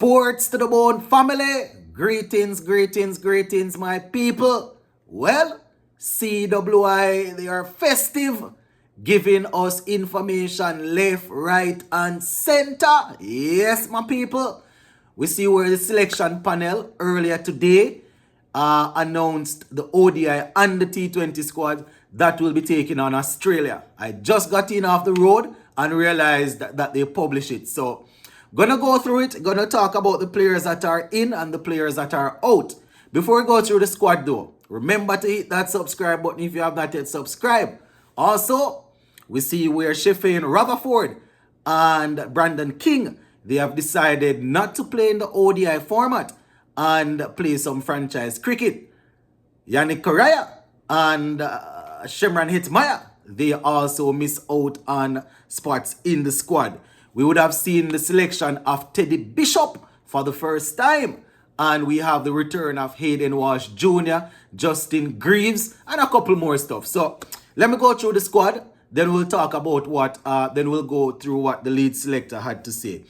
Sports to the Bone family. Greetings, greetings, greetings, my people. Well, CWI, they are festive, giving us information left, right, and center. Yes, my people. We see where the selection panel earlier today announced the ODI and the T20 squad that will be taking on Australia. I just got in off the road and realized that they publish it. So, gonna go through it, gonna talk about the players that are in and the players that are out. Before we go through the squad though, remember to hit that subscribe button if you have not yet subscribed. Also, we see where Sheffield Rutherford and Brandon King, they have decided not to play in the ODI format and play some franchise cricket. Yannick Correa and Shemran Hitmaya, they also miss out on spots in the squad. We would have seen the selection of Teddy Bishop for the first time. And we have the return of Hayden Walsh Jr., Justin Greaves, and a couple more stuff. So let me go through the squad. Then we'll talk about then we'll go through what the lead selector had to say.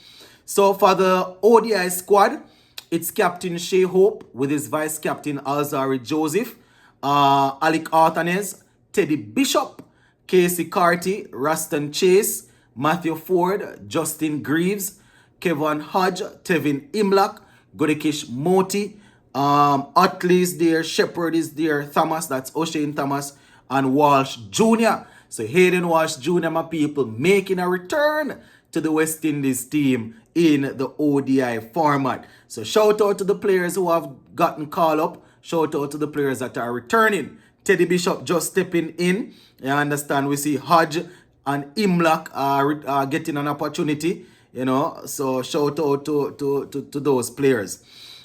So for the ODI squad, it's Captain Shea Hope with his vice captain Alzari Joseph, Alec Arthanes, Teddy Bishop, Casey Carty, Raston Chase, Matthew Ford, Justin Greaves, Kevin Hodge, Tevin Imlach, Godekish Moti, Utley is there, Shepherd is there, Thomas, that's O'Shane Thomas, and Walsh Jr. So Hayden Walsh Jr., my people, making a return to the West Indies team in the ODI format. So shout out to the players who have gotten called up. Shout out to the players that are returning. Teddy Bishop just stepping in. You understand? We see Hodge and Imlach are getting an opportunity. You know, so shout out to those players.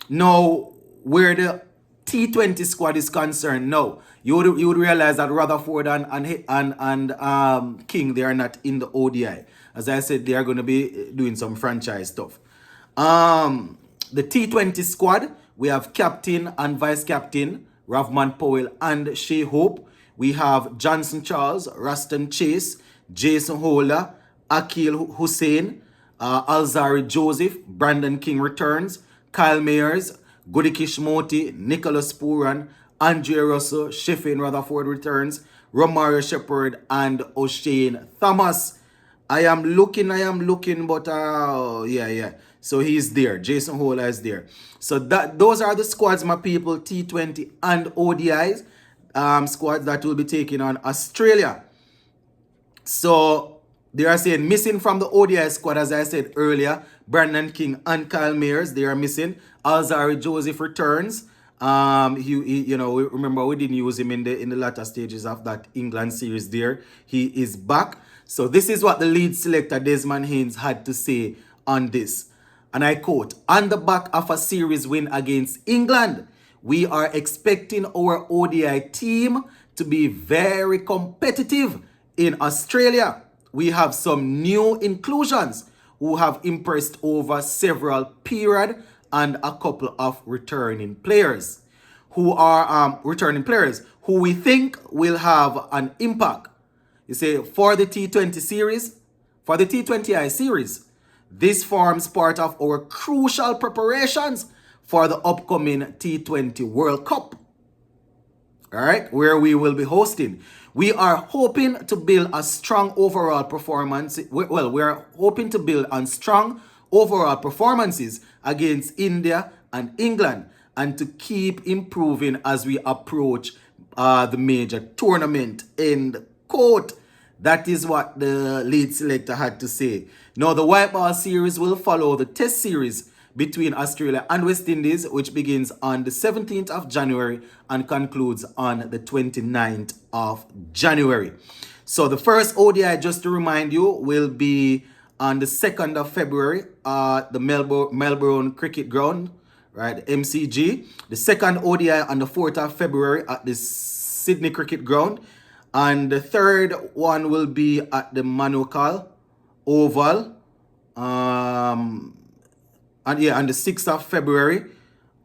Now, where the T20 squad is concerned, no, you would realize that Rutherford and King, they are not in the ODI. As I said, they are going to be doing some franchise stuff. The T20 squad, we have captain and vice captain Ravman Powell and Shea Hope. We have Johnson Charles, Raston Chase, Jason Holder, Akil Hussein, Alzari Joseph, Brandon King returns, Kyle Mayers, Godekish Moti, Nicholas Puran, Andre Russell, Sheffield Rutherford returns, Romario Shepherd, and O'Shane Thomas. I am looking, but yeah. So he's there. Jason Holder is there. So those are the squads, my people, T20 and ODIs, squads that will be taking on Australia. So they are saying missing from the ODI squad, as I said earlier, Brandon King and Kyle Mayers, they are missing. Alzari Joseph returns. Remember we didn't use him in the latter stages of that England series there. He is back. So this is what the lead selector Desmond Haynes had to say on this. And I quote, "On the back of a series win against England, we are expecting our ODI team to be very competitive in Australia. We have some new inclusions who have impressed over several period and a couple of returning players who we think will have an impact." You say for the T20 series, for the T20I series, this forms part of our crucial preparations for the upcoming T20 World Cup. All right, where we will be hosting. We are hoping to build a strong overall performance. Well, we are hoping to build on strong overall performances against India and England and to keep improving as we approach the major tournament. End quote. That is what the lead selector had to say. Now, the white ball series will follow the test series between Australia and West Indies, which begins on the 17th of January and concludes on the 29th of January. So the first ODI, just to remind you, will be on the 2nd of February at the Melbourne Cricket Ground, right, MCG. The second ODI on the 4th of February at the Sydney Cricket Ground. And the third one will be at the Manukau Oval. On the 6th of February.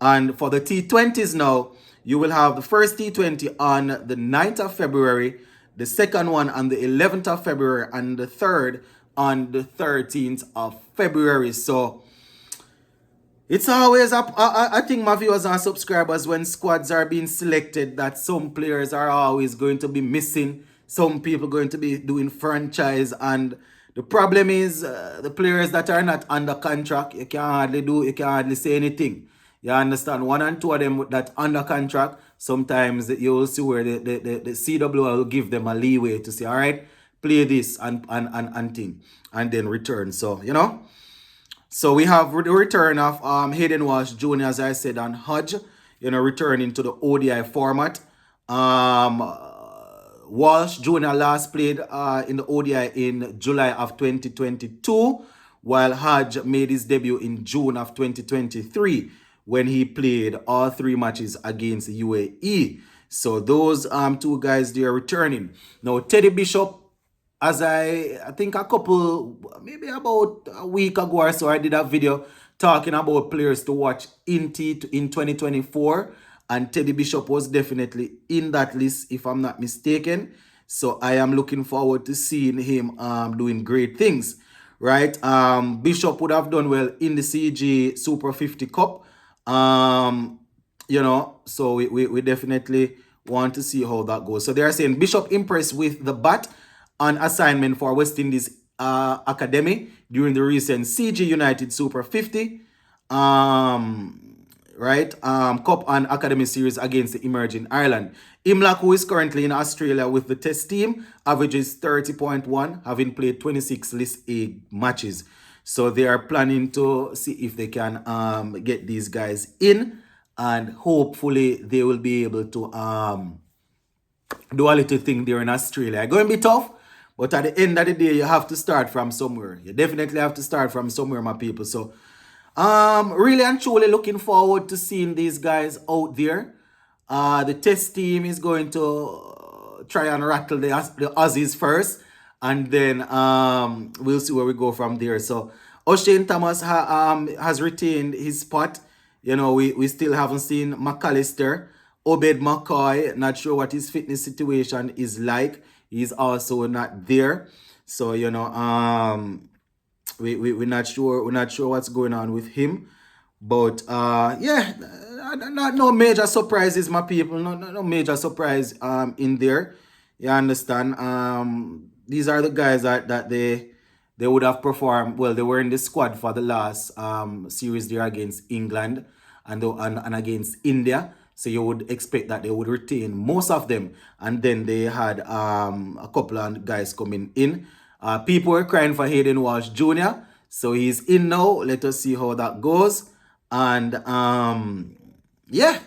And for the T20s now, you will have the first T20 on the 9th of February, the second one on the 11th of February, and the third on the 13th of February. So It's always I think my viewers and subscribers, when squads are being selected, that some players are always going to be missing. Some people going to be doing franchise, and the problem is the players that are not under contract. You can hardly say anything. You understand? One and two of them with that under contract. Sometimes you will see where the CWL will give them a leeway to say, all right, play this and thing, and then return. So So we have the return of Hayden Walsh Jr., as I said, and Hodge, returning to the ODI format. Walsh Jr. last played in the ODI in July of 2022, while Hodge made his debut in June of 2023 when he played all three matches against the UAE. So those two guys, they are returning. Now, Teddy Bishop, as I think maybe about a week ago or so, I did a video talking about players to watch in 2024, and Teddy Bishop was definitely in that list, if I'm not mistaken. So I am looking forward to seeing him doing great things, right? Bishop would have done well in the CG Super 50 Cup, so we definitely want to see how that goes. So they are saying Bishop impressed with the bat on assignment for West Indies Academy during the recent CG United Super 50 Cup and Academy Series against the emerging Ireland. Imlak, who is currently in Australia with the test team, averages 30.1, having played 26 List A matches. So they are planning to see if they can get these guys in, and hopefully they will be able to do a little thing there in Australia. It's going to be tough, but at the end of the day, you have to start from somewhere. You definitely have to start from somewhere, my people. So, really and truly looking forward to seeing these guys out there. The test team is going to try and rattle the Aussies first, and then we'll see where we go from there. So, O'Shane Thomas has retained his spot. We still haven't seen McAllister. Obed McCoy, not sure what his fitness situation is like. He's also not there. So, we're not sure what's going on with him. But yeah, no major surprises, my people. No major surprise in there. You understand? These are the guys that they would have performed. Well, they were in the squad for the last series there against England and against India. So you would expect that they would retain most of them. And then they had a couple of guys coming in. People were crying for Hayden Walsh Jr. So he's in now. Let us see how that goes. And yeah,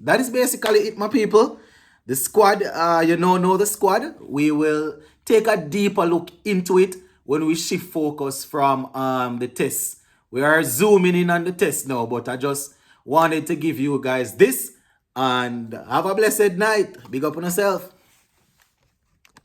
that is basically it, my people. The squad, know the squad. We will take a deeper look into it when we shift focus from the test. We are zooming in on the test now, but I just wanted to give you guys this. And have a blessed night. Big up on yourself.